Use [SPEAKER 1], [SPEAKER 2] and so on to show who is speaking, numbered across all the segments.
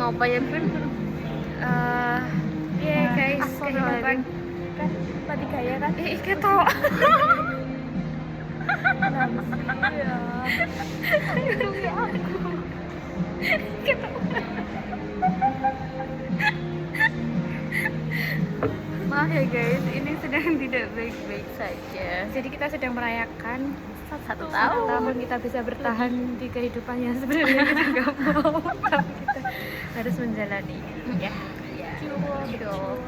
[SPEAKER 1] ngopo ya Bun?
[SPEAKER 2] Guys, kehidupan kan mati gaya kan?
[SPEAKER 1] Ketok. Maaf ya guys, ini sedang tidak baik-baik saja.
[SPEAKER 2] Jadi kita sedang merayakan
[SPEAKER 1] Satu
[SPEAKER 2] tahun kita bisa bertahan di kehidupan yang sebenarnya kita nggak mau, tapi kita harus menjalani
[SPEAKER 1] Ya.
[SPEAKER 2] Cukup.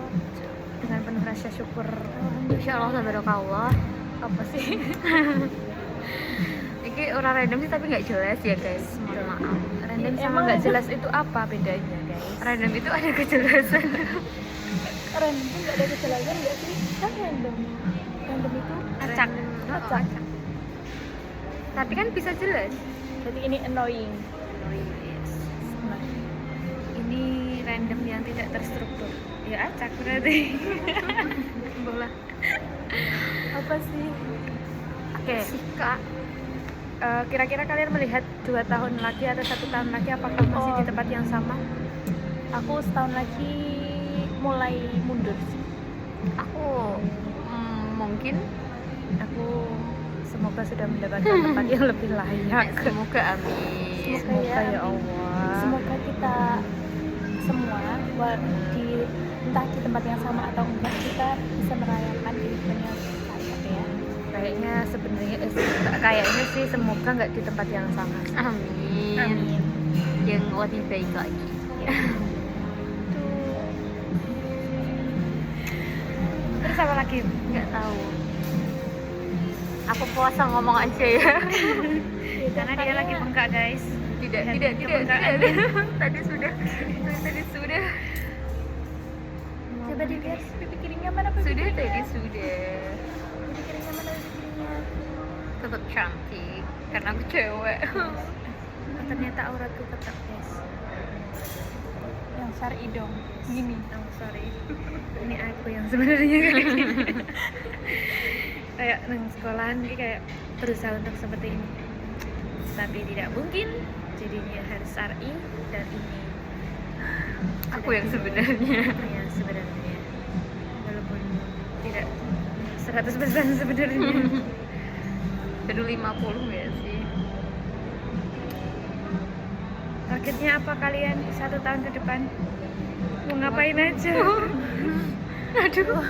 [SPEAKER 2] Dengan penuh rasa syukur.
[SPEAKER 1] Insya Allah tabarakallah.
[SPEAKER 2] Apa sih?
[SPEAKER 1] Ini orang random sih tapi nggak jelas ya guys. Mohon maaf.
[SPEAKER 2] Random sama
[SPEAKER 1] Emang
[SPEAKER 2] nggak jelas itu apa bedanya guys?
[SPEAKER 1] Random itu ada kejelasan.
[SPEAKER 2] Random itu nggak ada kejelasan nggak sih? Kan random. Random itu
[SPEAKER 1] Acak.
[SPEAKER 2] acak.
[SPEAKER 1] Tapi kan bisa jelas.
[SPEAKER 2] Jadi ini annoying.
[SPEAKER 1] Ini random yang tidak terstruktur. Ya acak berarti. Bola.
[SPEAKER 2] Apa sih?
[SPEAKER 1] Oke.
[SPEAKER 2] Kak, kira-kira kalian melihat 2 tahun lagi atau 1 tahun lagi apakah masih di tempat yang sama? Aku setahun lagi mulai mundur sih.
[SPEAKER 1] Aku mungkin
[SPEAKER 2] Aku semoga sudah mendapatkan tempat yang lebih layak.
[SPEAKER 1] semoga amin.
[SPEAKER 2] Semoga ya Allah. Semoga kita semua di entah di tempat yang sama atau enggak kita bisa merayakan kehidupan yang layak ya.
[SPEAKER 1] Kayaknya sebenarnya kayaknya sih semoga nggak di tempat yang sama. Amin.
[SPEAKER 2] Amin.
[SPEAKER 1] Yang lebih baik lagi.
[SPEAKER 2] Terus apa lagi?
[SPEAKER 1] Nggak tahu. Aku puasa ngomong aja ya.
[SPEAKER 2] Karena dia lagi bengkak guys.
[SPEAKER 1] Tidak. Tadi sudah.
[SPEAKER 2] Coba dilihat pipi kirinya mana pipi
[SPEAKER 1] Sudah
[SPEAKER 2] kirinya?
[SPEAKER 1] tadi sudah.
[SPEAKER 2] Pipi kirinya mana pipi kirinya?
[SPEAKER 1] Tetap cantik karena aku cewek.
[SPEAKER 2] Oh, ternyata auratku ketat guys. Yang syar'i dong. Gini. Oh, sorry. Ini aku yang sebenarnya kayak gini. Kayak nang sekolahan ini kayak berusaha untuk seperti ini. Tapi tidak mungkin. Jadinya harus syar'i dan ini.
[SPEAKER 1] Aku yang sebenarnya.
[SPEAKER 2] Ya sebenarnya. Walaupun tidak 100% sebenarnya.
[SPEAKER 1] Baru 50 ya sih.
[SPEAKER 2] Targetnya apa kalian 1 tahun ke depan? Mau ngapain aja? Aduh,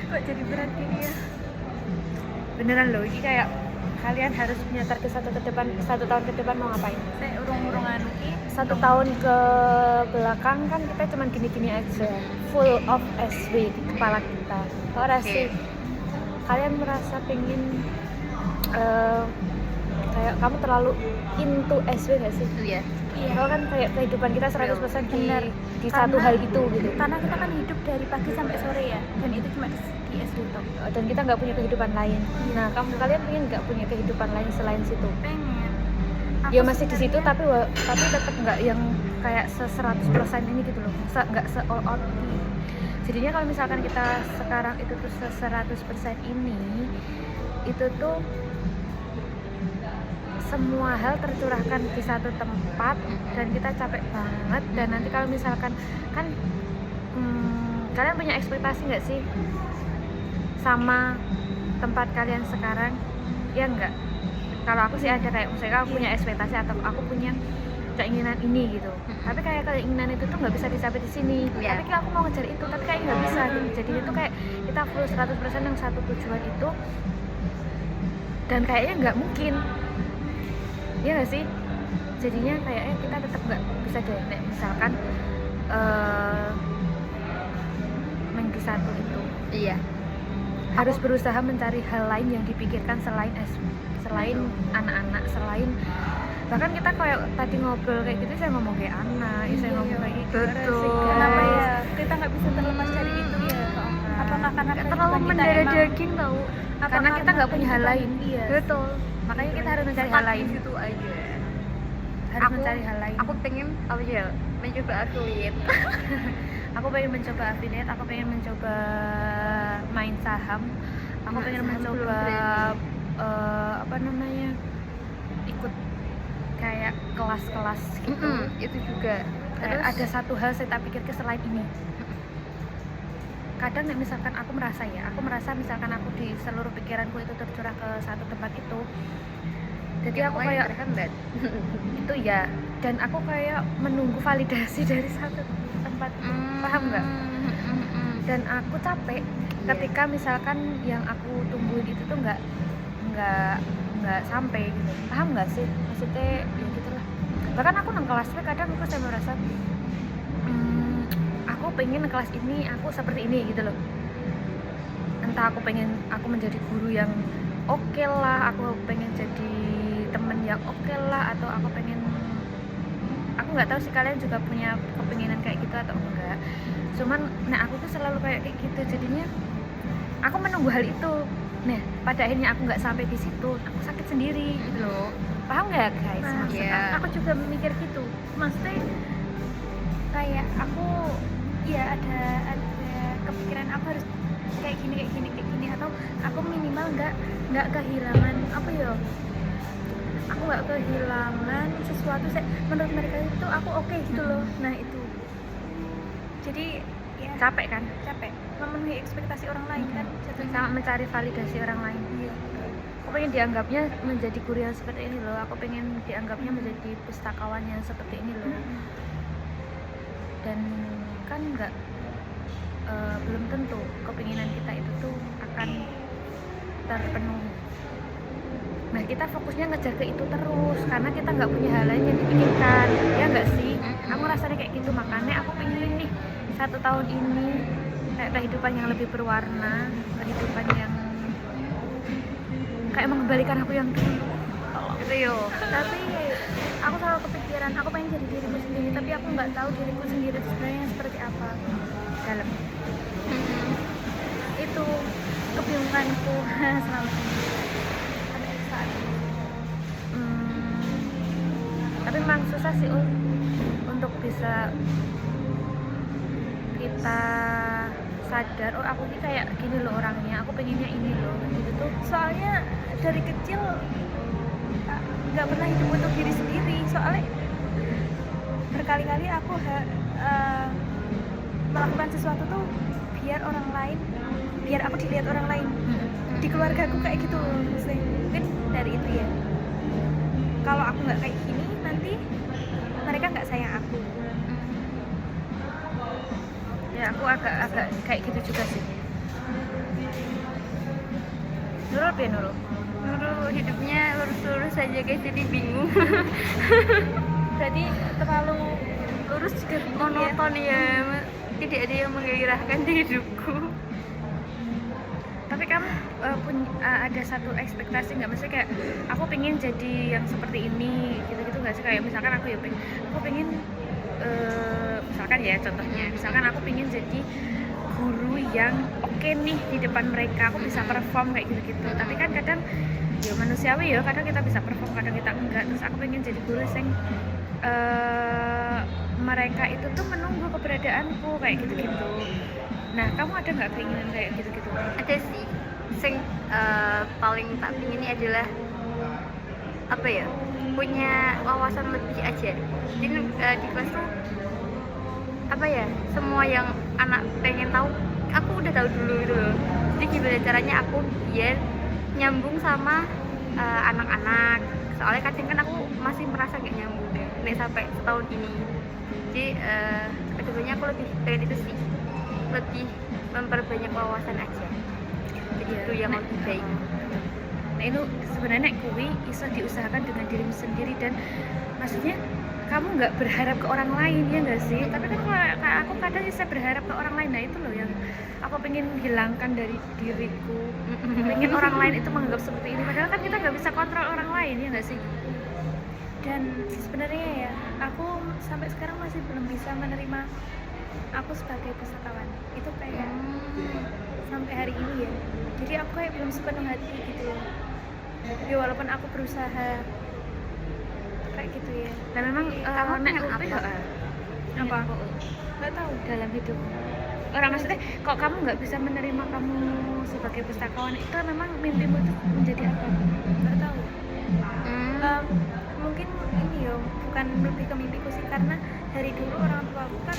[SPEAKER 2] kok jadi berat gini ya? Beneran loh, ini kayak kalian harus punya target 1 tahun ke depan mau ngapain?
[SPEAKER 1] Saya urung-urungan iki
[SPEAKER 2] 1 tahun ke belakang kan kita cuman gini-gini aja, full of SW di kepala kita. Ora
[SPEAKER 1] Oke.
[SPEAKER 2] sih, kalian merasa pengen kayak kamu terlalu into SW gak sih?
[SPEAKER 1] ya.
[SPEAKER 2] Iya. Kalau kan kayak kehidupan kita 100%
[SPEAKER 3] Benar.
[SPEAKER 2] di satu hal itu gitu.
[SPEAKER 3] Karena kita kan hidup dari pagi sampai sore ya, dan itu cuma di SD toh.
[SPEAKER 2] Dan kita nggak punya kehidupan lain. Nah, kalian pengen nggak punya kehidupan lain selain situ?
[SPEAKER 3] Pengen.
[SPEAKER 2] Ya masih di situ tapi tetap nggak yang kayak 100% ini gitu loh. Nggak all out. Jadinya kalau misalkan kita sekarang itu tuh 100% ini, itu tuh semua hal tercurahkan di satu tempat dan kita capek banget. Dan nanti kalau misalkan kan kalian punya ekspektasi nggak sih sama tempat kalian sekarang? Ya enggak. Kalau aku sih ada kayak misalnya aku punya ekspektasi atau aku punya keinginan ini gitu. Tapi kayak keinginan itu tuh nggak bisa dicapai di sini.
[SPEAKER 1] Iya.
[SPEAKER 2] Tapi kayak aku mau ngejar itu tapi kayak nggak bisa gitu. Jadi itu kayak kita full 100% yang satu tujuan itu dan kayaknya nggak mungkin. Iya gak sih? Jadinya kayaknya kita tetap nggak bisa deh misalkan main di satu itu.
[SPEAKER 1] Iya.
[SPEAKER 2] Harus berusaha mencari hal lain yang dipikirkan selain anak-anak, selain bahkan kita kayak tadi ngobrol kayak gitu saya ngomong kayak anak, saya ngomong kayak gitu.
[SPEAKER 1] Betul.
[SPEAKER 3] Kenapa ya kita nggak bisa terlepas dari itu ya? Apakah karena
[SPEAKER 2] Nggak terlalu
[SPEAKER 3] kehidupan kita
[SPEAKER 2] mendarah
[SPEAKER 3] emang-
[SPEAKER 2] daging tau?
[SPEAKER 3] Apa
[SPEAKER 2] Karena kita nggak punya hal lain.
[SPEAKER 3] Iya.
[SPEAKER 2] Betul. Makanya kita harus mencari hal lain.
[SPEAKER 1] Itu aja.
[SPEAKER 2] Harus mencari hal lain.
[SPEAKER 1] Aku pengen apa ya? Mencoba affiliate.
[SPEAKER 2] Aku pengen mencoba affiliate, aku pengen mencoba main saham, aku pengen
[SPEAKER 1] Saham
[SPEAKER 2] mencoba
[SPEAKER 1] belum
[SPEAKER 2] ikut kayak kelas-kelas gitu.
[SPEAKER 1] Itu juga.
[SPEAKER 2] Kayak
[SPEAKER 1] Terus?
[SPEAKER 2] ada satu hal saya tak pikirkan selain ini. Kadang nek misalkan aku merasa misalkan aku di seluruh pikiranku itu tercurah ke satu tempat itu, jadi aku kayak
[SPEAKER 1] terhambat.
[SPEAKER 2] itu ya, dan aku kayak menunggu validasi dari satu tempat, paham nggak? Dan aku capek ketika misalkan yang aku tungguin itu tuh nggak sampai gitu, paham nggak sih maksudnya? Ya gitulah. Bahkan aku nang kelas kadang aku saya merasa aku pengen kelas ini aku seperti ini gitu loh. Entah aku pengen aku menjadi guru yang oke lah, aku pengen jadi temen yang oke lah, atau aku nggak tahu sih kalian juga punya kepinginan kayak gitu atau enggak. Cuman nah aku tuh selalu kayak gitu, jadinya aku menunggu hal itu. Nah pada akhirnya aku nggak sampai di situ, aku sakit sendiri gitu loh. Paham nggak guys?
[SPEAKER 3] Nah,
[SPEAKER 2] Maksud
[SPEAKER 1] iya.
[SPEAKER 3] aku juga mikir gitu. Maksudnya kayak aku ya ada kepikiran aku harus kayak gini atau aku minimal nggak kehilangan apa ya? Aku nggak kehilangan sesuatu menurut mereka itu aku oke gitu loh. Nah itu. Jadi ya
[SPEAKER 2] capek kan?
[SPEAKER 3] capek memenuhi ekspektasi orang lain kan jatuhnya.
[SPEAKER 2] Sama mencari validasi orang lain.
[SPEAKER 3] Iya.
[SPEAKER 2] Aku pengen dianggapnya menjadi guru yang seperti ini loh, aku pengen dianggapnya menjadi pustakawan yang seperti ini loh. Dan kan nggak belum tentu kepinginan kita itu tuh akan terpenuhi. Nah kita fokusnya ngejar ke itu terus karena kita nggak punya hal lain yang dipikirkan, ya nggak sih? Aku rasanya kayak gitu, makanya aku pengen nih 1 tahun ini kayak kehidupan yang lebih berwarna, kehidupan yang kayak mengembalikan aku yang dulu. Gitu yo.
[SPEAKER 3] Tapi aku selalu kepikiran aku pengen jadi diriku sendiri, tapi aku nggak tahu diriku sendiri itu sebenarnya seperti apa
[SPEAKER 2] Dalam.
[SPEAKER 3] itu kebingunganku selama ini sampai saat ini.
[SPEAKER 2] Tapi memang susah sih untuk bisa kita sadar, oh aku ini kayak gini loh orangnya, aku pengennya ini loh gitu tuh.
[SPEAKER 3] Soalnya dari kecil nggak pernah hidup untuk diri sendiri, soalnya berkali-kali aku melakukan sesuatu tuh biar orang lain, biar aku dilihat orang lain. Di keluarga aku kayak gitu maksudnya. Mungkin dari itu ya, kalau aku nggak kayak gini nanti mereka nggak sayang aku.
[SPEAKER 2] Ya aku agak kayak gitu juga sih. Nurul ya Nurul.
[SPEAKER 1] Nurul hidupnya lurus-lurus aja guys, jadi bingung.
[SPEAKER 3] Berarti terlalu lurus juga bingung ya.
[SPEAKER 1] Monoton ya, tidak ada yang menggairahkan di hidupku.
[SPEAKER 2] Tapi kamu ada satu ekspektasi nggak? Maksudnya kayak aku pengen jadi yang seperti ini gitu-gitu nggak sih? Kayak misalkan aku pengen misalkan ya contohnya, misalkan aku pengen jadi guru yang oke nih di depan mereka, aku bisa perform kayak gitu-gitu. Tapi kan kadang ya manusiawi ya, kadang kita bisa perform, kadang kita enggak. Terus aku pengen jadi guru yang mereka itu tuh menunggu keberadaanku kayak gitu-gitu. Nah, kamu ada nggak keinginan kayak gitu-gitu?
[SPEAKER 1] Ada sih, sing paling tak pingin ini adalah apa ya, punya wawasan lebih aja. Jadi di kelas tuh apa ya, semua yang anak pengen tahu aku udah tahu dulu gitu loh. Jadi gimana caranya aku biar nyambung sama anak-anak, soalnya kadang kan aku masih merasa gak nyambung ya nek sampai setahun ini. Jadi kedepannya aku lebih pengen itu sih, lebih memperbanyak wawasan aja. Jadi itu yang lebih baik.
[SPEAKER 2] Nah itu sebenarnya kuwi bisa diusahakan dengan dirimu sendiri, dan maksudnya kamu nggak berharap ke orang lain, ya nggak sih? Tapi kan kalau aku kadang bisa berharap ke orang lain. Nah itu loh yang aku pengen hilangkan dari diriku. Pengen orang lain itu menganggap seperti ini, padahal kan kita nggak bisa kontrol orang lain, ya nggak sih?
[SPEAKER 3] Dan sebenarnya ya aku sampai sekarang masih belum bisa menerima aku sebagai pustakawan itu kayak sampai hari ini ya. Jadi aku kayak belum sepenuh hati gitu loh ya, walaupun aku berusaha kayak gitu ya.
[SPEAKER 2] Dan memang
[SPEAKER 1] Kamu
[SPEAKER 2] nek
[SPEAKER 1] pengen
[SPEAKER 2] UP
[SPEAKER 1] apa?
[SPEAKER 3] Apa? Nggak tahu.
[SPEAKER 2] dalam hidup orang, maksudnya kok kamu nggak bisa menerima kamu sebagai pustakawan, itu memang mimpimu itu menjadi apa?
[SPEAKER 3] Nggak tahu. mungkin ini ya bukan lebih ke mimpiku sih, karena dari dulu orang tua aku kan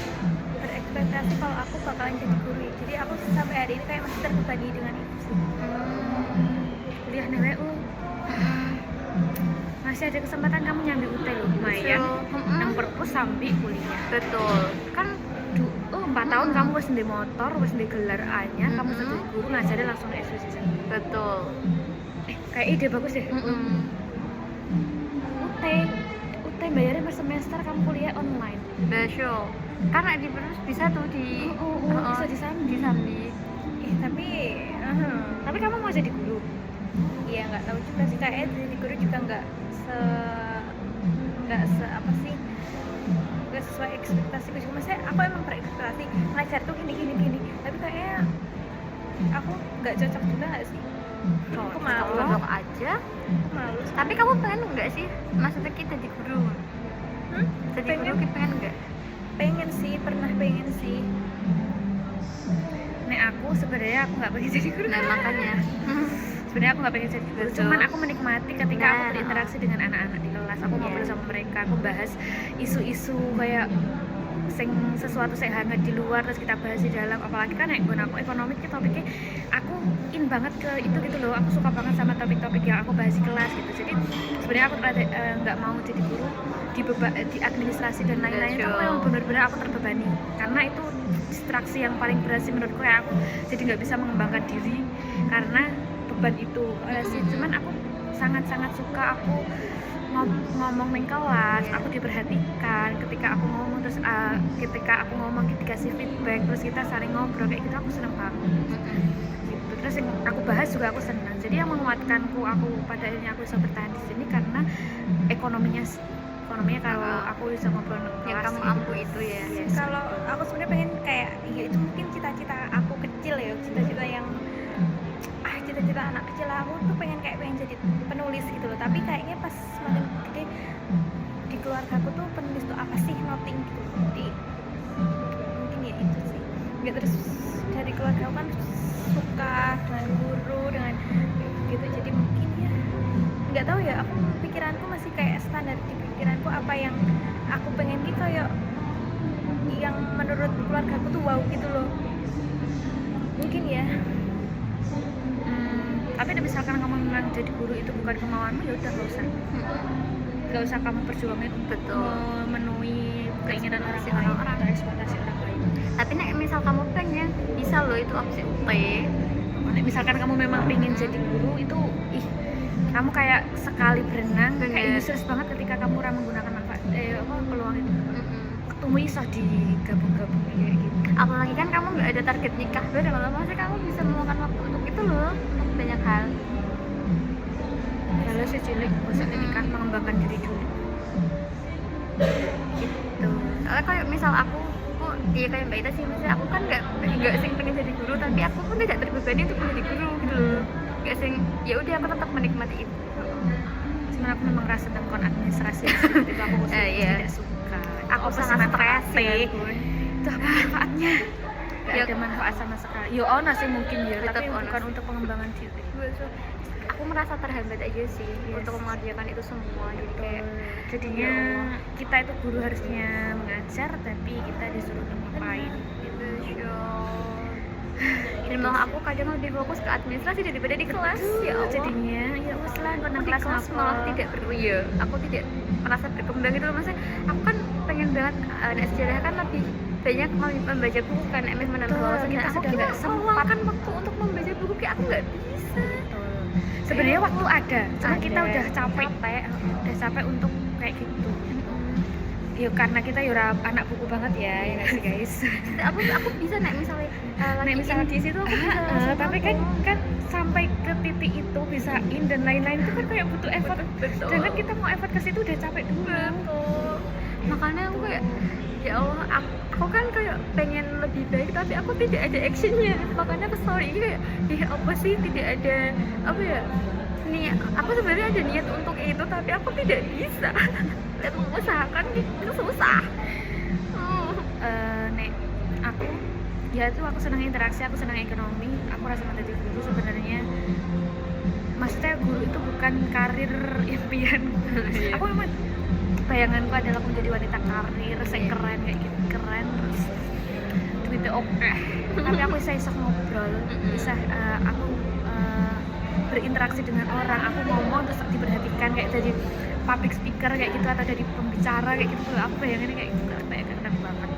[SPEAKER 3] berekspektasi kalau aku bakalan jadi guru ya. Jadi aku sampai hari ini kayak masih terbebani dengan itu sih.
[SPEAKER 2] Kuliah di WU masih ada kesempatan kamu nyambi UT loh, lumayan. Nang perpus sambil kuliah.
[SPEAKER 1] Betul kan.
[SPEAKER 2] 4 tahun kamu wis ndek motor, wis ndek gelar A-nya, kamu jadi guru ngajarin langsung S2 sih.
[SPEAKER 1] Betul.
[SPEAKER 2] Kayak ide bagus deh. UT bayarnya per semester, kamu kuliah online.
[SPEAKER 1] Betul. Karena di Perpus bisa tuh
[SPEAKER 2] Bisa disambi.
[SPEAKER 3] Tapi
[SPEAKER 2] Tapi kamu mau jadi guru?
[SPEAKER 3] ya nggak tahu juga sih, kayak jadi guru juga nggak se apa sih, nggak sesuai ekspektasiku juga. Maksudnya aku emang berekspektasi ngajar tuh gini, tapi kayaknya aku nggak cocok juga nggak sih. Aku malu.
[SPEAKER 1] Cocok aja.
[SPEAKER 3] Aku malu.
[SPEAKER 1] Tapi kamu pengen nggak sih? Maksudnya kita jadi guru? Jadi guru kita pengen nggak?
[SPEAKER 3] Pengen sih, pernah pengen sih.
[SPEAKER 2] Nek aku sebenarnya aku nggak pengen jadi guru.
[SPEAKER 1] Nah makanya.
[SPEAKER 2] Sebenarnya aku nggak pengen jadi guru,
[SPEAKER 1] Betul.
[SPEAKER 2] cuman aku menikmati ketika aku
[SPEAKER 1] Nah,
[SPEAKER 2] berinteraksi dengan anak-anak di kelas. Aku ngobrol sama mereka, aku bahas isu-isu kayak sesuatu saya hangat di luar, terus kita bahas di dalam. Apalagi kan nek aku ekonomi ki topiknya aku in banget ke itu gitu loh. Aku suka banget sama topik-topik yang aku bahas di kelas gitu. Jadi sebenarnya aku nggak mau jadi guru di administrasi dan lain-lain. Itu aku yang benar-benar aku terbebani, karena itu distraksi yang paling berat sih menurutku. Kayak aku jadi nggak bisa mengembangkan diri karena beban itu sih. Cuman aku sangat-sangat suka aku ngomong di kelas, aku diperhatikan ketika aku ngomong, terus ketika aku ngomong dikasih feedback, terus kita saling ngobrol kayak gitu, aku seneng banget gitu. Terus yang aku bahas juga aku senang. Jadi yang menguatkanku aku pada akhirnya aku bisa bertahan di sini karena ekonominya kalau aku bisa ngobrol di
[SPEAKER 1] Yang
[SPEAKER 2] kelas
[SPEAKER 1] kamu
[SPEAKER 2] gitu.
[SPEAKER 1] ampu itu ya.
[SPEAKER 2] Yes.
[SPEAKER 3] Kalau aku sebenarnya pengen kayak, ya itu mungkin cita-cita aku kecil ya, cita-cita yang cita-cita anak kecil aku tuh pengen jadi penulis gitu loh. Tapi kayaknya pas makin gede di keluarga aku tuh penulis tuh apa sih, nothing gitu. Jadi mungkin ya itu sih. Nggak, terus dari keluarga aku kan suka dengan guru, dengan gitu. Jadi mungkin ya nggak tahu ya, aku pikiranku masih kayak standar di pikiranku. Apa yang aku pengen gitu kayak yang menurut keluarga aku tuh wow gitu loh. Mungkin ya.
[SPEAKER 2] Tapi misalkan kamu memang jadi guru itu bukan kemauanmu, ya udah nggak usah kamu perjuangin untuk memenuhi keinginan
[SPEAKER 1] Ekspektasi
[SPEAKER 2] orang lain
[SPEAKER 1] orang-orang.
[SPEAKER 2] atau ekspektasi orang lain.
[SPEAKER 1] Tapi nek misal kamu pengen, bisa loh itu opsi UT.
[SPEAKER 2] Misalkan kamu memang pengen jadi guru itu, kamu kayak sekali berenang kayak useless banget ketika kamu menggunakan peluang itu. Waktumu iso digabung-gabung kayak gitu.
[SPEAKER 1] Apalagi kan kamu nggak ada target nikah bareng, kalau masih kamu bisa meluangkan waktu untuk itu loh, untuk banyak hal.
[SPEAKER 2] Kalau secilik maksudnya nikah mengembangkan diri dulu.
[SPEAKER 1] Gitu. Soalnya kayak misal aku iya kayak Mbak Ita sih, misalnya aku kan nggak sing pengen jadi guru, tapi aku pun tidak terbebani untuk menjadi guru gitu loh. Nggak sing, ya udah aku tetap menikmati itu.
[SPEAKER 2] Cuman aku memang rasa tentang administrasi itu aku
[SPEAKER 1] Iya.
[SPEAKER 2] tidak suka.
[SPEAKER 1] Aku sangat stres ya.
[SPEAKER 2] Itu apa manfaatnya? Gak
[SPEAKER 1] Ya,
[SPEAKER 2] ada manfaat sama sekali. Yo ono sih mungkin ya,
[SPEAKER 1] Tetap
[SPEAKER 2] tapi
[SPEAKER 1] ono
[SPEAKER 2] bukan
[SPEAKER 1] sih.
[SPEAKER 2] untuk pengembangan diri.
[SPEAKER 1] Aku merasa terhambat aja sih untuk mengerjakan itu semua. Jadi kayak
[SPEAKER 2] Jadinya
[SPEAKER 1] ya Allah.
[SPEAKER 2] kita itu guru harusnya mengajar, tapi kita disuruh untuk ngapain.
[SPEAKER 1] gitu dan malah aku kadang lebih fokus ke administrasi daripada di kelas. Ya Allah.
[SPEAKER 2] Jadinya ya wes lah,
[SPEAKER 1] Aku
[SPEAKER 2] nang
[SPEAKER 1] di
[SPEAKER 2] kelas
[SPEAKER 1] kelas malah tidak aku tidak merasa berkembang gitu loh. Maksudnya aku kan pengen banget nek sejarah kan lebih banyak membaca buku kan, nek menambah
[SPEAKER 2] Betul,
[SPEAKER 1] wawasan.
[SPEAKER 2] kita
[SPEAKER 1] Aku
[SPEAKER 2] sudah nggak sempat.
[SPEAKER 1] meluangkan waktu untuk membaca buku, kayak aku nggak bisa.
[SPEAKER 2] Sebenarnya waktu ada, cuma
[SPEAKER 1] Ada.
[SPEAKER 2] kita udah capek untuk kayak gitu. Ya karena kita ya anak buku banget ya nggak sih guys.
[SPEAKER 1] aku bisa nek misalnya lagi
[SPEAKER 2] misalnya
[SPEAKER 1] di situ aku bisa langsung
[SPEAKER 2] tapi kan
[SPEAKER 1] ngomong.
[SPEAKER 2] sampai ke titik itu bisa in dan lain-lain itu kan kayak butuh effort.
[SPEAKER 1] Betul.
[SPEAKER 2] Sedangkan kita mau effort ke situ udah capek dulu.
[SPEAKER 1] Betul. Makanya aku kayak ya Allah, aku kan kayak pengen lebih baik tapi aku tidak ada actionnya. Makanya kesel ini kayak apa sih, tidak ada apa ya, niat. Aku sebenarnya ada niat untuk itu tapi aku tidak bisa. Dan mengusahakan itu susah.
[SPEAKER 2] Nek aku ya itu aku senang interaksi, aku senang ekonomi, aku rasa menjadi guru sebenarnya maksudnya guru itu bukan karir impian. Aku memang bayanganku adalah aku menjadi wanita karir, saya keren kayak gitu, keren terus duitnya oke. Tapi aku bisa ngobrol, bisa aku berinteraksi dengan orang, aku ngomong terus diperhatikan kayak jadi public speaker kayak gitu atau jadi pembicara kayak gitu. Aku bayangannya kayak gitu, kayak keren banget.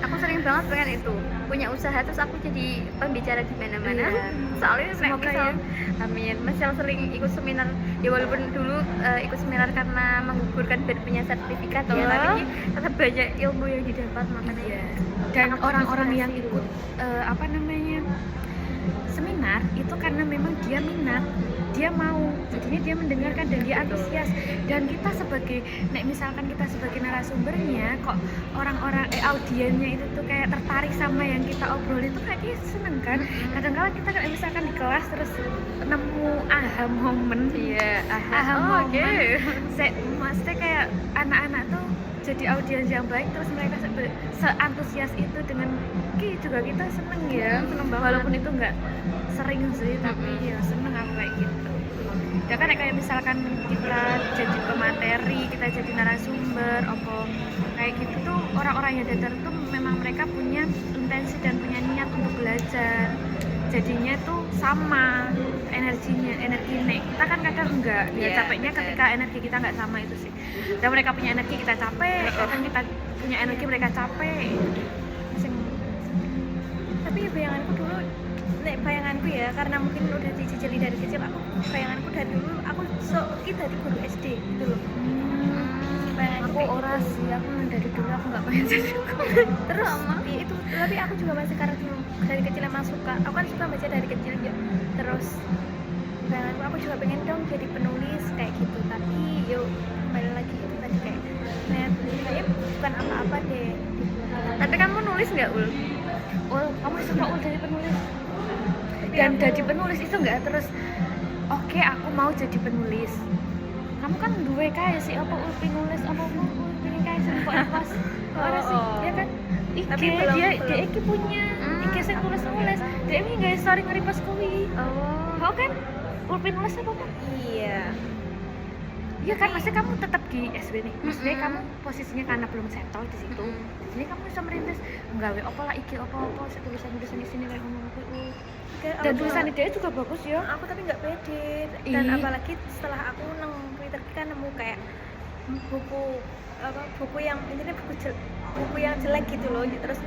[SPEAKER 1] Aku sering banget pengen itu punya usaha terus aku jadi pembicara di mana-mana.
[SPEAKER 2] Iya.
[SPEAKER 1] Soalnya
[SPEAKER 2] Semoga
[SPEAKER 1] misal,
[SPEAKER 2] ya.
[SPEAKER 1] amin. Misal sering ikut seminar, ya walaupun dulu ikut seminar karena menggugurkan dan punya sertifikat ya,
[SPEAKER 2] Betul.
[SPEAKER 1] tapi tetap banyak ilmu yang didapat makanya.
[SPEAKER 2] Iya. Dan
[SPEAKER 1] sangat
[SPEAKER 2] orang-orang yang
[SPEAKER 1] menginspirasi
[SPEAKER 2] ikut apa namanya seminar itu karena memang dia minat, dia mau, jadinya dia mendengarkan dan dia antusias. Dan kita sebagai, misalkan kita sebagai narasumbernya, kok orang-orang audiennya itu tuh kayak tertarik sama yang kita obrolin itu kayak dia seneng kan. Kadang-kadang kita kayak misalkan di kelas terus nemu aha moment,
[SPEAKER 1] Iya,
[SPEAKER 2] aha
[SPEAKER 1] oh, oke.
[SPEAKER 2] moment, maksudnya kayak anak-anak tuh jadi audiens yang baik terus mereka seantusias itu dengan juga kita seneng ya,
[SPEAKER 1] Seneng banget.
[SPEAKER 2] walaupun itu nggak sering sih tapi ya seneng aku kayak gitu. Ya kan kayak misalkan kita jadi pemateri, kita jadi narasumber apa kayak gitu tuh, orang-orang yang datang tuh memang mereka punya intensi dan punya niat untuk belajar, jadinya tuh sama energinya, kita kan kadang enggak, ya
[SPEAKER 1] Iya,
[SPEAKER 2] capeknya
[SPEAKER 1] betul.
[SPEAKER 2] ketika energi kita nggak sama itu sih. Dan mereka punya energi kita capek, kadang kita punya energi mereka capek.
[SPEAKER 3] Tapi bayanganku dulu, bayanganku ya, karena mungkin udah dicicili dari kecil, aku bayanganku dari dulu aku kita di guru SD gitu loh. Bayanganku
[SPEAKER 2] Aku
[SPEAKER 3] kayak
[SPEAKER 2] oras
[SPEAKER 3] gitu.
[SPEAKER 2] sih, aku dari dulu aku nggak pengen jadi guru.
[SPEAKER 3] Terus ya itu, tapi aku juga masih karena dulu dari kecil emang suka, aku kan suka baca dari kecil ya. Terus bayanganku aku juga pengen dong jadi penulis kayak gitu, tapi yuk kembali lagi itu tadi kayak kayaknya bukan apa-apa deh.
[SPEAKER 1] Tapi kamu nulis nggak, Ul?
[SPEAKER 2] Kamu suka jadi penulis? Dan jadi penulis itu nggak terus oke, aku mau jadi penulis. Kamu kan duwe kayak sih apa pengen nulis apa pengen kayak sih kok pas ora sih ya kan.
[SPEAKER 3] Tapi
[SPEAKER 2] IG
[SPEAKER 3] belum.
[SPEAKER 2] dia iki punya IG sing nulis dia ini nggak story nge-repost kuwi. Oh kan pengen nulis apa kan?
[SPEAKER 3] Iya.
[SPEAKER 2] Iya kan, maksudnya kamu tetap di SW nih, maksudnya kamu posisinya karena belum settle di situ, jadi kamu bisa merintis nggawe apa lah iki apa tulisan di sini kayak ngomong kuwi. Dan tulisan dia juga bagus ya.
[SPEAKER 3] Aku tapi nggak pede, dan
[SPEAKER 2] Ih.
[SPEAKER 3] apalagi setelah aku neng Twitter kan nemu kayak buku yang intinya buku yang jelek gitu loh. Terus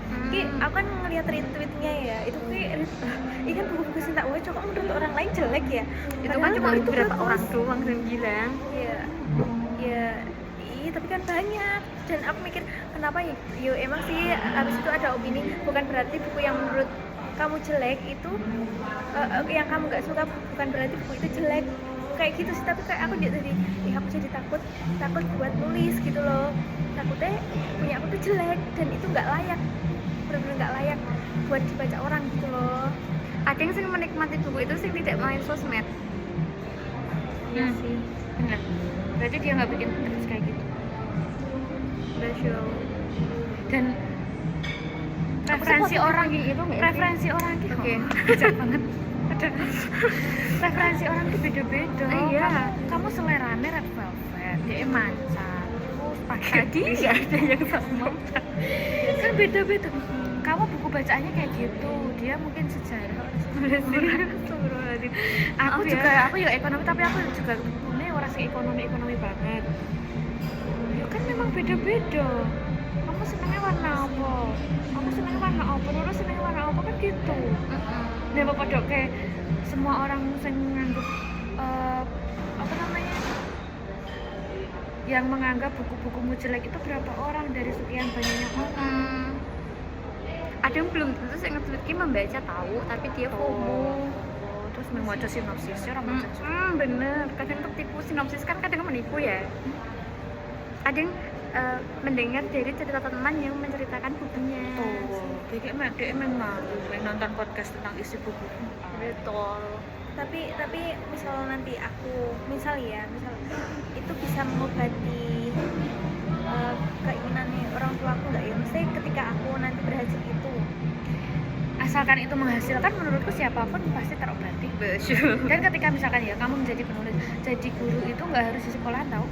[SPEAKER 3] aku kan ngeliat retweetnya ya, itu ini kan buku-buku Sinta Waco kok menurut orang lain jelek ya.
[SPEAKER 1] Itu kan cuma
[SPEAKER 3] itu
[SPEAKER 1] beberapa
[SPEAKER 3] bagus.
[SPEAKER 1] orang doang yang bilang.
[SPEAKER 3] Iya, tapi kan banyak. Dan aku mikir kenapa ya? Yo emang sih habis itu ada opini, bukan berarti buku yang menurut kamu jelek itu yang kamu nggak suka bukan berarti buku itu jelek kayak gitu sih. Tapi kayak aku jadi aku jadi takut buat nulis gitu loh, takutnya punya aku tuh jelek dan itu nggak layak, benar-benar nggak layak buat dibaca orang gitu loh.
[SPEAKER 1] Ada yang sering menikmati buku itu sih tidak main sosmed.
[SPEAKER 2] Iya sih, benar. Berarti dia nggak bikin terus kayak gitu. Dan preferensi orang
[SPEAKER 1] itu nggak sih?
[SPEAKER 2] preferensi orang gitu.
[SPEAKER 1] Oke.
[SPEAKER 2] Bijak banget. Preferensi orang itu beda-beda.
[SPEAKER 1] Iya.
[SPEAKER 2] Kamu seleranya red velvet, dia manca. Spaghetti
[SPEAKER 1] Nggak ada yang sama.
[SPEAKER 2] kan beda-beda. Kamu buku bacaannya kayak gitu, dia mungkin sejarah. Aku juga ekonomi, tapi aku juga ini orang sing ekonomi banget. Ya kan memang beda-beda. Kamu senangnya warna apa? Aku senangnya warna apa? Nurul senangnya warna apa kan gitu. Nah, bapak dok kayak semua orang yang menganggap apa namanya? Yang menganggap buku-bukumu jelek itu berapa orang dari sekian banyaknya orang?
[SPEAKER 1] Ada yang belum tentu saya nge-tweet membaca tahu, tapi dia FOMO.
[SPEAKER 2] Terus membaca sinopsisnya orang baca.
[SPEAKER 1] Bener, kadang tertipu. Sinopsis kan kadang menipu ya. Ada yang mendengar dari cerita teman yang menceritakan bukunya.
[SPEAKER 2] Jadi memang nonton podcast tentang isi buku.
[SPEAKER 1] Betul.
[SPEAKER 3] Tapi misal nanti aku misal itu bisa mengobati keinginannya orang tua aku nggak ya, maksudnya ketika aku nanti berhasil itu
[SPEAKER 2] asalkan itu menghasilkan, menurutku siapapun pasti terobati.
[SPEAKER 1] Betul.
[SPEAKER 2] Dan ketika misalkan ya kamu menjadi penulis, jadi guru itu nggak harus di sekolah tau.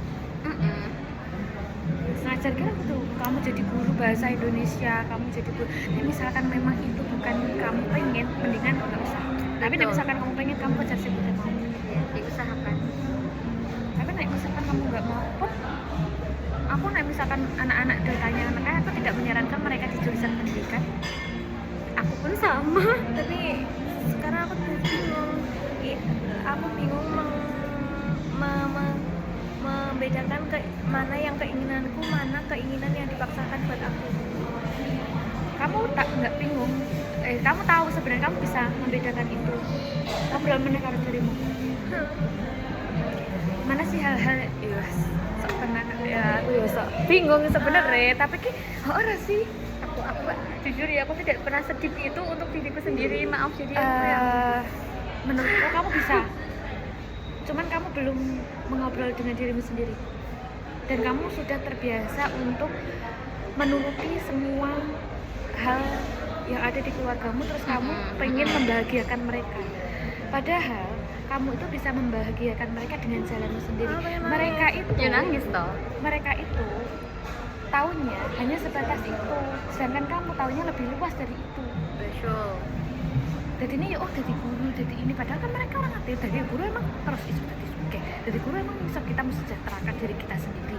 [SPEAKER 2] Ngajar kira gitu, kamu jadi guru bahasa Indonesia, kamu jadi guru. Tapi misalkan memang itu bukan kamu pengen, mendingan nggak usah. Tapi
[SPEAKER 1] Betul.
[SPEAKER 2] misalkan kamu pengen, kamu kejar sih mau.
[SPEAKER 1] Diusahakan.
[SPEAKER 2] Tapi misalkan kamu nggak mau pun, aku misalkan anak-anak datanya aku tidak menyarankan mereka di jurusan pendidikan.
[SPEAKER 1] Aku pun sama.
[SPEAKER 3] Tapi sekarang aku tuh bingung. Aku bingung membedakan mana yang keinginanku, mana keinginan yang dipaksakan buat aku.
[SPEAKER 2] Kamu nggak bingung, kamu tahu sebenarnya kamu bisa membedakan itu. Kamu dalam menekan dirimu. Mana sih hal-hal sok pernah ya aku ya sok bingung sebenarnya, tapi ki ora sih.
[SPEAKER 1] Aku jujur ya, aku tidak pernah sedih itu untuk diriku sendiri. Maaf, jadi
[SPEAKER 2] Menurutku kamu bisa, cuman kamu belum mengobrol dengan dirimu sendiri, dan kamu sudah terbiasa untuk menuruti semua hal yang ada di keluargamu, terus kamu pengen membahagiakan mereka, padahal kamu itu bisa membahagiakan mereka dengan jalanmu sendiri. Mereka itu
[SPEAKER 1] ya nangis toh.
[SPEAKER 2] Mereka itu taunya hanya sebatas itu, sedangkan kamu taunya lebih luas dari itu.
[SPEAKER 1] Betul.
[SPEAKER 2] Jadi ini jadi guru, jadi ini, padahal kan mereka orang aktif. Jadi guru emang terus isu jadi suke. Jadi guru emang bisa kita mensejahterakan diri kita sendiri.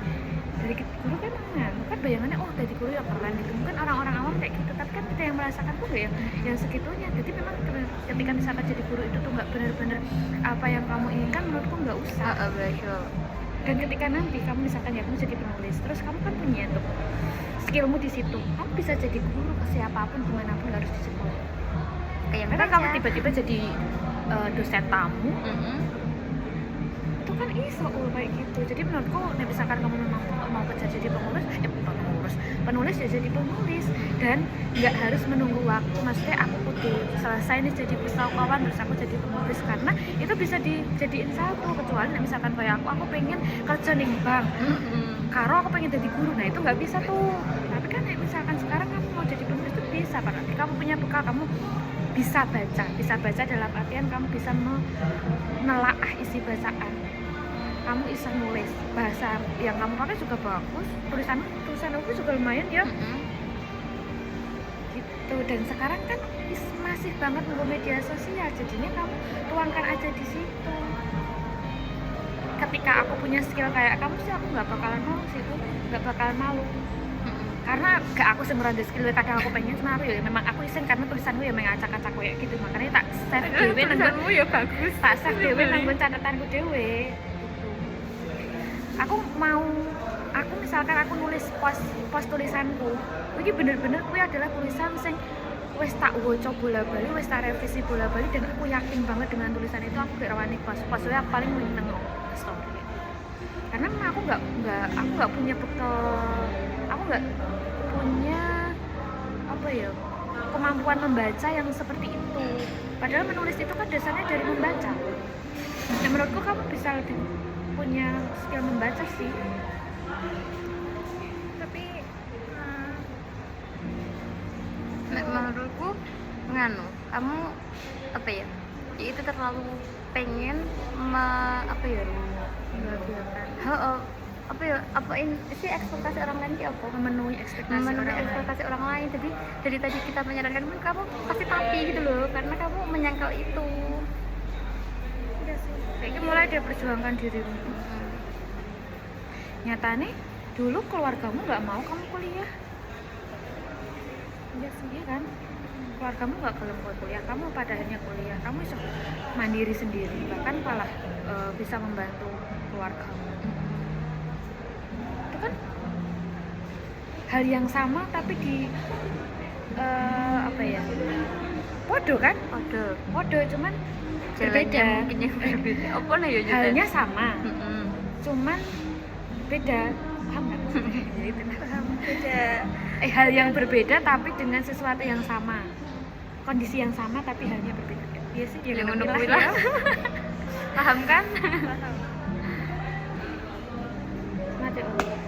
[SPEAKER 2] Dari guru kan kan bayangannya jadi guru ya keren gitu. Mungkin orang-orang awam kayak gitu, tapi kan kita yang merasakan tuh yang segitunya. Jadi memang ketika misalkan jadi guru itu tuh nggak benar-benar apa yang kamu inginkan, menurutku nggak usah.
[SPEAKER 1] Betul.
[SPEAKER 2] Dan ketika nanti kamu misalkan ya kamu jadi penulis, terus kamu kan punya tuh skillmu di situ, kamu bisa jadi guru ke siapapun dimanapun, harus di sekolah. Karena kamu tiba-tiba jadi dosen tamu, itu kan iso kayak gitu. Jadi menurutku, misalkan kamu memang mau kerja jadi penulis ya jadi penulis, dan nggak harus menunggu waktu. Maksudnya aku kudu selesai nih jadi pustakawan terus aku jadi penulis, karena itu bisa dijadiin satu. Kecuali misalkan kayak aku pengen kerja nih bank, karo aku pengen jadi guru, nah itu nggak bisa tuh. Tapi kan misalkan sekarang kamu mau jadi penulis itu bisa, berarti kamu punya bekal, kamu bisa baca dalam artian kamu bisa menelaah isi bacaan, kamu bisa nulis, bahasa yang kamu pakai juga bagus, tulisan aku juga lumayan ya. Gitu. Dan sekarang kan masih banget nunggu media sosial, jadinya kamu tuangkan aja di situ. Ketika aku punya skill kayak kamu sih, aku nggak bakalan malu sih, nggak bakalan malu. Karena gak aku sebenarnya ada skill, kadang aku pengen cuma aku ya memang aku isen karena tulisanku ya mengacak-acak kayak gitu, makanya tak save dewe
[SPEAKER 1] tulisanmu ya bagus,
[SPEAKER 2] tak save dewe nanggung catatanku dewe gitu. Aku misalkan aku nulis post tulisanku ini bener-bener kuwi adalah tulisan sing wis tak woco bola-bali, wis tak revisi bola-bali, dan aku yakin banget dengan tulisan itu. Aku gak rawani post aku paling meneng story, karena aku nggak punya bekal, aku nggak punya kemampuan membaca yang seperti itu. Padahal menulis itu kan dasarnya dari membaca. Nah, menurutku kamu bisa lebih punya skill membaca sih.
[SPEAKER 3] Tapi
[SPEAKER 1] menurutku kamu itu terlalu pengen ekspektasi orang lain ki apa?
[SPEAKER 2] Memenuhi ekspektasi
[SPEAKER 1] orang lain. Jadi dari tadi kita menyarankan pun kamu pasti tapi gitu loh, karena kamu menyangkal itu.
[SPEAKER 3] udah sih.
[SPEAKER 2] Kayaknya mulai dia perjuangkan dirimu. Nyatanya dulu keluargamu nggak mau kamu kuliah.
[SPEAKER 3] Iya sih.
[SPEAKER 2] Iya kan? Keluargamu nggak kelem buat kuliah, kamu pada akhirnya kuliah, kamu bisa mandiri sendiri, bahkan malah bisa membantu keluargamu. Itu kan hal yang sama tapi di podo kan? Podo cuman berbeda.
[SPEAKER 1] Mungkin yang berbeda. Apa lah ya juga?
[SPEAKER 2] Halnya sama, cuman beda. Paham nggak?
[SPEAKER 3] Beda.
[SPEAKER 2] Hal yang berbeda tapi dengan sesuatu yang sama, kondisi yang sama tapi halnya berbeda. Iya sih, dia
[SPEAKER 1] Yang
[SPEAKER 2] ngerti
[SPEAKER 1] menurut
[SPEAKER 2] lah ya.
[SPEAKER 1] Paham kan?
[SPEAKER 3] Paham.
[SPEAKER 2] Mati Allah.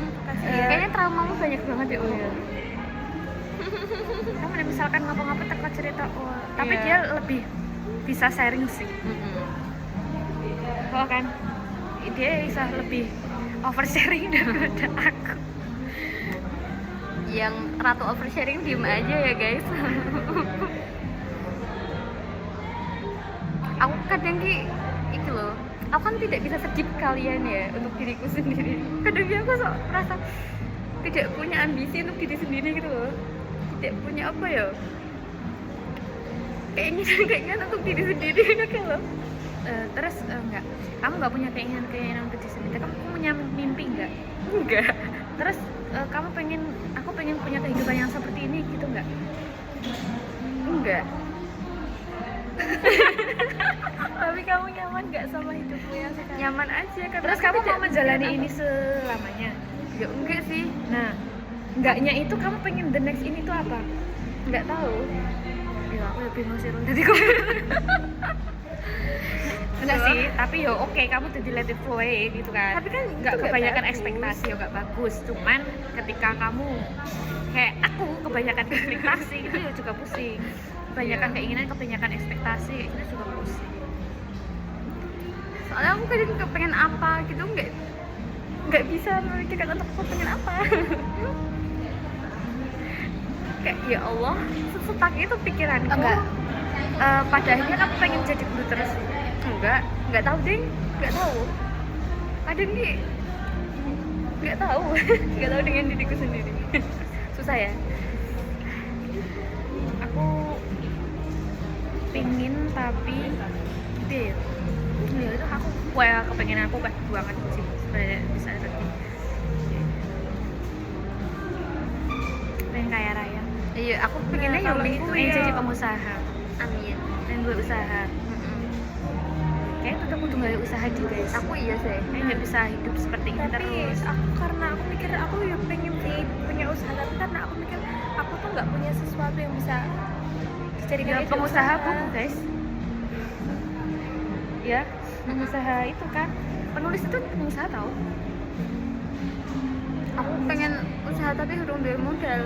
[SPEAKER 3] Makasih ya.
[SPEAKER 1] Kayaknya traumamu banyak banget ya, Ul.
[SPEAKER 2] kamu misalkan ngapa-ngapa teko cerita tapi
[SPEAKER 1] Iya.
[SPEAKER 2] dia lebih bisa sharing sih. Oh kan dia bisa lebih oversharing daripada aku.
[SPEAKER 1] Yang ratu oversharing diem aja ya guys. Aku kadang itu loh, aku kan tidak bisa sedip kalian ya untuk diriku sendiri. Kadang aku sok rasa tidak punya ambisi untuk diri sendiri gitu loh, tidak punya apa ya, keinginan untuk diri sendiri gitu loh.
[SPEAKER 2] Terus enggak, kamu nggak punya keinginan untuk diri sendiri, kamu punya mimpi enggak?
[SPEAKER 1] Enggak.
[SPEAKER 2] Terus aku pengen punya kehidupan yang seperti ini gitu enggak?
[SPEAKER 1] Enggak.
[SPEAKER 3] Tapi kamu nyaman nggak sama hidupmu yang sekarang?
[SPEAKER 1] Nyaman aja karena
[SPEAKER 2] Terus
[SPEAKER 1] aku
[SPEAKER 2] kamu
[SPEAKER 1] tidak
[SPEAKER 2] mau menjalani
[SPEAKER 1] punya
[SPEAKER 2] ini selamanya?
[SPEAKER 1] ya enggak sih,
[SPEAKER 2] Nah, enggaknya itu kamu pengen the next ini tuh apa?
[SPEAKER 1] enggak tahu.
[SPEAKER 2] Ya aku lebih mau sih jadi kok. Enggak sih, tapi yo oke, kamu jadi let it flow gitu kan.
[SPEAKER 1] Tapi kan
[SPEAKER 2] nggak
[SPEAKER 1] itu
[SPEAKER 2] kebanyakan
[SPEAKER 1] bagus.
[SPEAKER 2] ekspektasi, yo nggak bagus. Cuman ketika kamu kayak aku kebanyakan ekspektasi itu ya juga pusing. Kebanyakan
[SPEAKER 1] Iya.
[SPEAKER 2] keinginan, kebanyakan ekspektasi itu juga pusing.
[SPEAKER 1] Soalnya aku kadang kepengen apa gitu, nggak bisa memikirkan untuk aku pengen apa. Kayak ya Allah, sestuck itu pikiranku.
[SPEAKER 2] Enggak.
[SPEAKER 1] Pada akhirnya kamu pengen jadi guru terus? Enggak tahu deh, nggak tahu. Kadang nggak tahu, nggak tahu dengan diriku sendiri. Susah ya.
[SPEAKER 2] Aku pingin tapi gitu ya itu aku kayak kepengen aku kayak banget sih sebenarnya bisa seperti pengen kaya raya.
[SPEAKER 1] Iya, aku pengennya ya
[SPEAKER 2] kalau
[SPEAKER 1] gitu
[SPEAKER 2] itu pengen
[SPEAKER 1] ya.
[SPEAKER 2] jadi pengusaha,
[SPEAKER 1] Amin.
[SPEAKER 2] pengen berusaha. Kayak itu aku tuh nggak usaha di guys.
[SPEAKER 1] Aku iya sih.
[SPEAKER 2] Kayak nggak bisa hidup seperti ini
[SPEAKER 3] Tapi
[SPEAKER 2] terus.
[SPEAKER 3] karena aku mikir aku ya pengen punya usaha, tapi karena aku mikir aku tuh nggak punya sesuatu yang bisa dijadikan
[SPEAKER 2] Ya,
[SPEAKER 3] ide
[SPEAKER 2] pengusaha
[SPEAKER 3] usaha.
[SPEAKER 2] buku guys. Ya, pengusaha itu kan penulis itu pengusaha tahu.
[SPEAKER 1] Aku pengen usaha tapi urung duwe modal.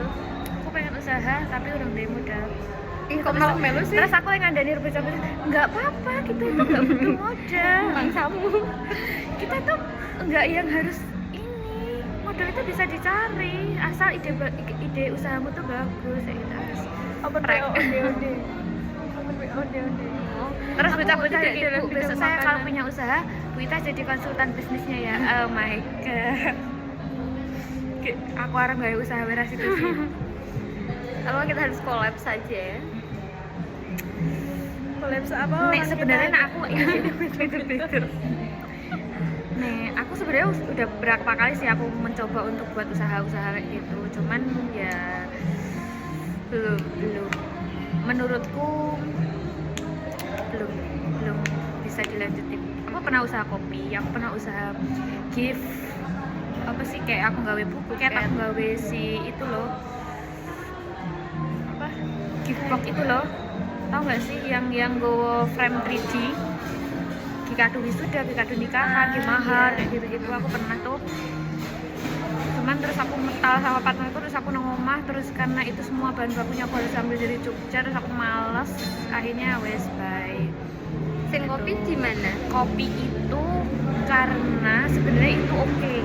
[SPEAKER 2] Aku pengen usaha tapi udah dari modal.
[SPEAKER 1] Ih, kok malah melu sih?
[SPEAKER 2] Terus aku yang ngandani baca nggak apa-apa, kita itu nggak butuh modal.
[SPEAKER 1] Bangsamu.
[SPEAKER 2] Kita tuh nggak yang harus ini, modal itu bisa dicari asal ide usahamu tuh bagus ya gitu.
[SPEAKER 3] Open
[SPEAKER 2] Prank.
[SPEAKER 3] BO, OD.
[SPEAKER 2] Terus
[SPEAKER 1] Aku
[SPEAKER 2] bocah-bocah
[SPEAKER 1] tidak
[SPEAKER 2] kayak
[SPEAKER 1] dalam
[SPEAKER 2] ibu,
[SPEAKER 1] bidang
[SPEAKER 2] besok saya kalau
[SPEAKER 1] makanan.
[SPEAKER 2] punya usaha, Bu Ita jadi konsultan bisnisnya ya. Oh my god. Aku orang gak usaha beras itu sih.
[SPEAKER 1] Kalau kita harus collab saja ya.
[SPEAKER 3] Kolaps apa?
[SPEAKER 2] Nek
[SPEAKER 3] orang
[SPEAKER 2] sebenarnya
[SPEAKER 3] kita-
[SPEAKER 2] nah aku ini betul. Nek aku sebenarnya udah berapa kali sih aku mencoba untuk buat usaha-usaha kayak gitu. Cuman ya belum. Menurutku belum bisa dilanjutin. Aku pernah usaha kopi, aku pernah usaha gift apa sih kayak aku gawe buku, kayak aku gawe si itu loh apa gift box itu loh, tau nggak sih yang go frame 3D di kado wisuda, di kado nikahan, di mahar kayak gitu-gitu aku pernah tuh. Cuman terus aku metal sama partnerku, terus aku nang omah, terus karena itu semua bahan bakunya aku harus ambil dari Jogja, terus aku malas, akhirnya wes bye.
[SPEAKER 1] Sing kopi di mana?
[SPEAKER 2] Kopi itu karena sebenarnya itu oke,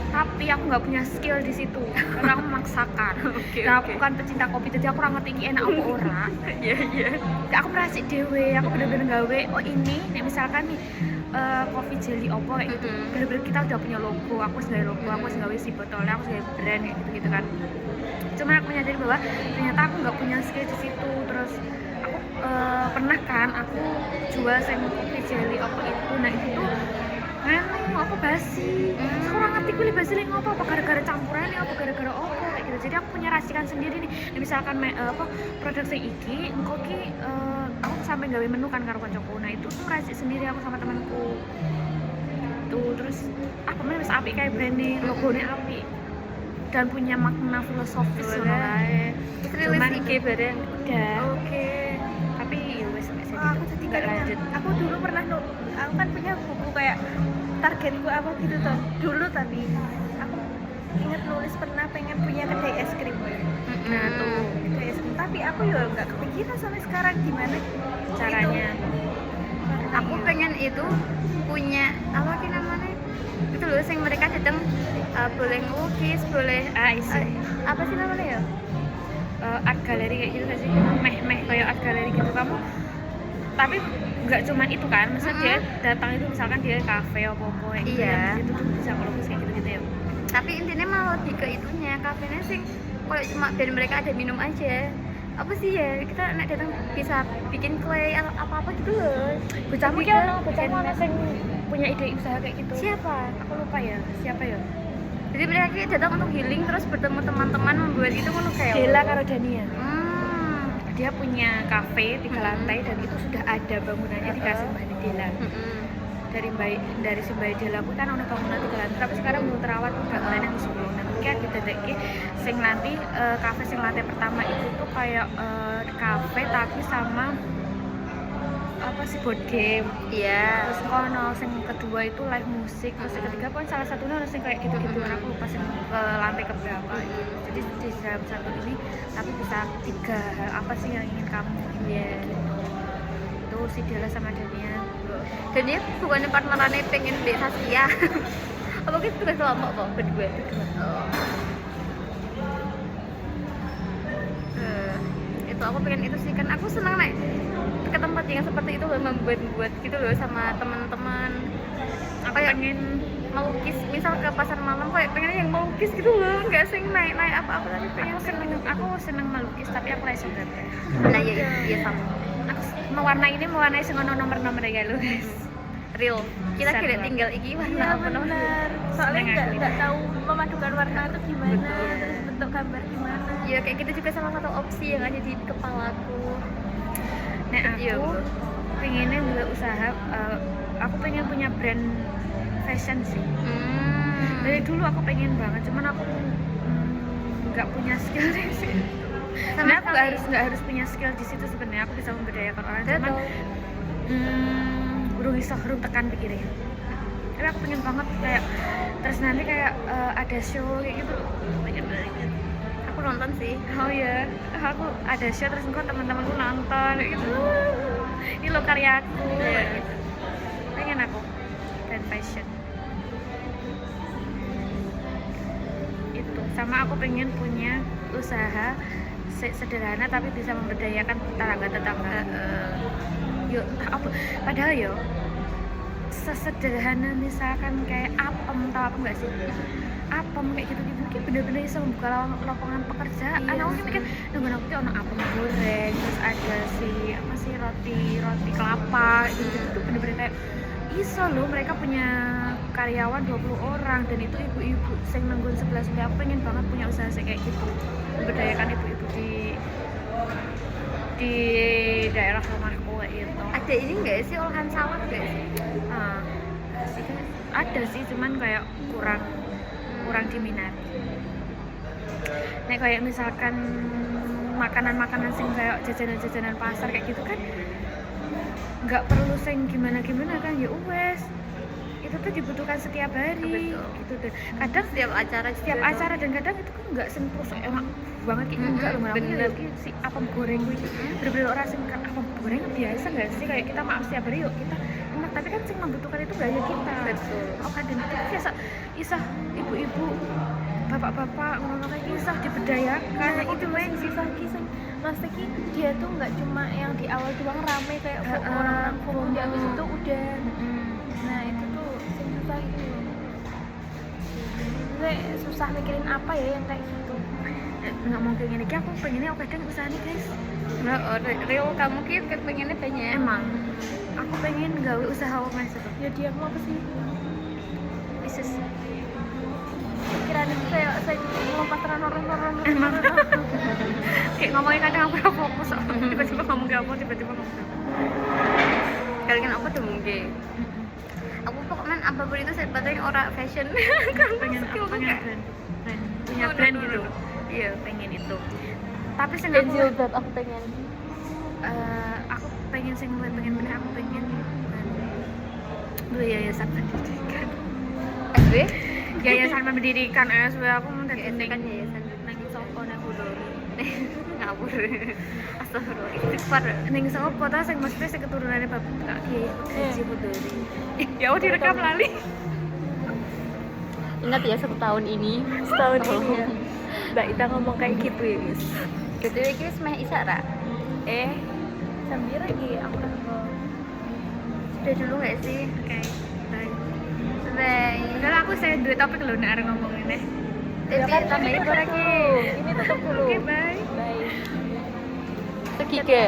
[SPEAKER 2] tapi aku nggak punya skill di situ karena aku memaksakan. Dan aku kan pecinta kopi, jadi aku ngerti iki enak apa ora.
[SPEAKER 1] Iya.
[SPEAKER 2] Aku merasik dewe, aku bener-bener gawe oh ini nih misalkan nih coffee jelly opo kayak gitu.
[SPEAKER 1] Mm-mm.
[SPEAKER 2] Bener-bener kita udah punya logo, aku sebagai logo, aku sebagai si botolnya, aku sebagai brand kayak gitu-gitu kan. Cuman aku menyadari bahwa ternyata aku nggak punya skill di situ. Terus aku pernah kan aku jual coffee jelly opo itu, nah itu tuh anu aku basi. Aku ora ngerti kuwi basi lek ngopo, apa gara-gara campuran apa gara-gara opo kayak gitu. Jadi aku punya racikan sendiri nih. Nah, misalkan produk sing iki engko ki aku sampai gawe menu kan karo kancaku. Nah, itu tuh racik sendiri aku sama temanku. Tuh terus apa namanya wis apik kayak branding, logone apik. Dan punya makna filosofis ngono kae.
[SPEAKER 1] Rilis IG bareng.
[SPEAKER 2] Udah.
[SPEAKER 1] Oke.
[SPEAKER 2] Tapi ya wis gak
[SPEAKER 3] Oh, aku jadi
[SPEAKER 2] nggak
[SPEAKER 3] keinget.
[SPEAKER 2] lanjut.
[SPEAKER 3] Aku dulu pernah aku kan punya buku kayak targetku apa gitu tuh dulu, tapi aku inget nulis pernah pengen punya kedai es krim.
[SPEAKER 2] Nah tuh
[SPEAKER 3] Kedai es krim, tapi aku ya nggak kepikiran sampai sekarang gimana
[SPEAKER 2] caranya.
[SPEAKER 1] Aku pengen itu punya apa sih namanya itu loh yang mereka datang boleh ngelukis boleh
[SPEAKER 2] Isi
[SPEAKER 1] apa sih namanya ya
[SPEAKER 2] art gallery kayak gitu gak sih? Meh kayak art gallery gitu kamu. Tapi nggak cuma itu kan, misalnya dia datang itu misalkan dia kafe apa-apa kayak gitu
[SPEAKER 1] Iya.
[SPEAKER 2] ya, itu tuh bisa ngelukis kayak gitu-gitu ya.
[SPEAKER 1] tapi intinya malah lebih ke itunya kafenya sih kalau cuma biar mereka ada minum aja apa sih ya kita nek datang bisa bikin clay atau apa-apa gitu loh.
[SPEAKER 2] Bocahmu
[SPEAKER 1] Lebih
[SPEAKER 2] ki
[SPEAKER 1] ke
[SPEAKER 2] ono, bocahmu ono
[SPEAKER 1] handmade.
[SPEAKER 2] sing punya ide usaha kayak gitu.
[SPEAKER 1] Siapa?
[SPEAKER 2] Aku lupa ya, siapa ya?
[SPEAKER 1] Jadi mereka ki datang untuk healing terus bertemu teman-teman membuat itu ngono kayak
[SPEAKER 2] Dela karo Dania.
[SPEAKER 1] Hmm.
[SPEAKER 2] Dia punya kafe 3 lantai dan itu sudah ada bangunannya dikasih Mbak Dela. Dari si Mbak Dela pun kan ono bangunan 3 lantai, tapi sekarang belum terawat bangunan yang Solo. Nah, mungkin didetekke sing nanti kafe sing lantai pertama itu tuh kayak kafe tapi sama apa sih board game.
[SPEAKER 1] Iya.
[SPEAKER 2] Terus ono sing kedua itu live musik, terus yang ketiga pun salah satunya ono sing kayak gitu-gitu. Aku lupa sing lantai keberapa. Jadi di dalam satu ini tapi bisa 3 hal apa sih yang ingin kamu
[SPEAKER 1] Iya.
[SPEAKER 2] itu si Dela sama Dania.
[SPEAKER 1] Dan dia bukannya partnerannya pengen Mbak Saskia. Apa gitu tugas kelompok kok berdua. Itu aku pengen itu sih kan aku senang nih ke tempat yang seperti itu loh membuat gitu loh sama teman-teman. Aku pengen melukis misal ke pasar malam kayak pengen yang melukis gitu loh nggak sing naik apa-apa tapi pengen
[SPEAKER 2] Aku seneng melukis tapi aku rasa gambar.
[SPEAKER 1] nah iya sama
[SPEAKER 2] Aku mewarnai sing ono nomor-nomor ya lho guys.
[SPEAKER 1] real kita
[SPEAKER 2] Bisa
[SPEAKER 1] kira
[SPEAKER 2] buat.
[SPEAKER 1] tinggal iki warna
[SPEAKER 3] Iya
[SPEAKER 1] apa namanya
[SPEAKER 3] benar. Soalnya
[SPEAKER 2] Seneng aku.
[SPEAKER 3] nggak tahu memadukan warna itu gimana,
[SPEAKER 1] Betul.
[SPEAKER 3] terus bentuk gambar gimana.
[SPEAKER 1] iya kayak gitu juga salah satu opsi yang ada di kepalaku.
[SPEAKER 2] Nah
[SPEAKER 1] Iya,
[SPEAKER 2] aku
[SPEAKER 1] betul.
[SPEAKER 2] pengennya juga usaha, aku pengen punya brand fashion sih. Dari dulu aku pengen banget, cuman aku nggak punya skill di situ.
[SPEAKER 1] Sama
[SPEAKER 2] Sebenarnya aku
[SPEAKER 1] sekali.
[SPEAKER 2] nggak harus punya skill di situ sebenarnya. Aku bisa memberdayakan orang, cuman
[SPEAKER 1] Betul.
[SPEAKER 2] urung tekan pikirnya. Tapi aku pengen banget kayak terus nanti kayak ada show kayak gitu. Pengen banget.
[SPEAKER 1] Aku nonton sih.
[SPEAKER 2] Oh ya, aku ada show terus kok teman-temanku nonton kayak gitu. Ini lo karyaku.
[SPEAKER 1] Iya.
[SPEAKER 2] Gitu. Pengen aku brand fashion. Itu sama aku pengen punya usaha sederhana tapi bisa memberdayakan tetangga-tetangga. Yuk, apa padahal yo sesederhana misalkan kayak apem tau apa enggak sih? Apem kayak gitu-gitu mungkin bener-bener bisa membuka lapangan pekerjaan.
[SPEAKER 3] Iya
[SPEAKER 2] Aku
[SPEAKER 3] sih.
[SPEAKER 2] pikir nunggu aku tuh ono apem goreng, terus ada si apa sih roti kelapa gitu tuh bener-bener kayak iso loh mereka punya karyawan 20 orang dan itu ibu-ibu sing nanggung sebelah aku pengen banget punya usaha kayak gitu memberdayakan ibu-ibu di daerah rumahku kayak gitu.
[SPEAKER 1] Ada ini nggak sih olahan salad nggak sih?
[SPEAKER 2] Ah, ada sih cuman kayak kurang diminati. Nek kayak misalkan makanan-makanan sing kayak jajanan-jajanan pasar kayak gitu kan nggak perlu sing gimana-gimana kan ya wes itu tuh dibutuhkan setiap hari.
[SPEAKER 1] Betul.
[SPEAKER 2] Gitu deh. Kadang
[SPEAKER 1] Setiap acara
[SPEAKER 2] setiap
[SPEAKER 1] juga
[SPEAKER 2] acara dan kadang itu kan nggak sentuh enak banget kayak enggak loh malah
[SPEAKER 1] bener.
[SPEAKER 2] si apem goreng gue bener-bener orang sing kan apem goreng biasa nggak sih kayak kita maaf setiap hari yuk kita enak tapi kan sing membutuhkan itu gaya kita.
[SPEAKER 1] Betul.
[SPEAKER 2] Oh kadang itu biasa isah ibu-ibu bapak-bapak ngono kayak isah diberdayakan
[SPEAKER 3] Nah,
[SPEAKER 2] itu main sih
[SPEAKER 3] kisah maksudnya dia tuh nggak cuma yang di awal doang rame kayak
[SPEAKER 2] Heeh.
[SPEAKER 3] orang kumpul di habis itu udah.
[SPEAKER 2] Mm.
[SPEAKER 3] Nah itu tuh sing susah gitu. Gue susah mikirin apa ya yang kayak gitu.
[SPEAKER 2] Nggak mungkin ini aku pengennya aku kadang usaha nih guys.
[SPEAKER 1] Nah, real kamu kira pengennya banyak.
[SPEAKER 2] Emang aku pengen gawe usaha apa itu
[SPEAKER 3] Ya dia mau apa sih?
[SPEAKER 2] bisnis.
[SPEAKER 3] Pikiran itu kayak saya melompat orang
[SPEAKER 2] Emang kayak ngomongin kadang aku udah fokus tiba-tiba ngomong gak mau tiba-tiba ngomong gak mau.
[SPEAKER 1] Kalian apa tuh mungkin? Aku pokoknya apapun itu saya batin orang fashion. Kan
[SPEAKER 2] pengen
[SPEAKER 1] skill tuh
[SPEAKER 2] pengen
[SPEAKER 1] kayak
[SPEAKER 2] punya brand gitu.
[SPEAKER 1] Iya.
[SPEAKER 2] Pengen itu tapi sing
[SPEAKER 3] dan
[SPEAKER 2] aku
[SPEAKER 3] jilbab aku pengen.
[SPEAKER 2] aku pengen sing pengen bener aku pengen dulu yayasan pendidikan
[SPEAKER 1] SB?
[SPEAKER 2] yayasan pendidikan SW aku mau
[SPEAKER 1] Kayak
[SPEAKER 2] tadi
[SPEAKER 1] kan yayasan
[SPEAKER 2] nang sopo nang Udori.
[SPEAKER 1] ngawur. Astagfirullah, istighfar.
[SPEAKER 2] Ning sopo ta sing mesti sing keturunane Bapak Kak Kiai Haji Udori.
[SPEAKER 1] Ya udah direkam lali. Ingat ya 1 tahun ini.
[SPEAKER 2] Setahun ini ya. Mbak Ita ngomong kayak gitu ya, guys.
[SPEAKER 1] Jadi iki wis meh isak ra.
[SPEAKER 2] Sambil lagi aku nangkep.
[SPEAKER 1] Sudah dulu nggak sih?
[SPEAKER 2] Oke. Bye.
[SPEAKER 1] Bye.
[SPEAKER 2] Kalau aku saya dua topik loh nek arep ngomong ini.
[SPEAKER 1] Tapi tambahin lagi.
[SPEAKER 2] Ini tutup dulu. Oke, bye.
[SPEAKER 1] Segi ke.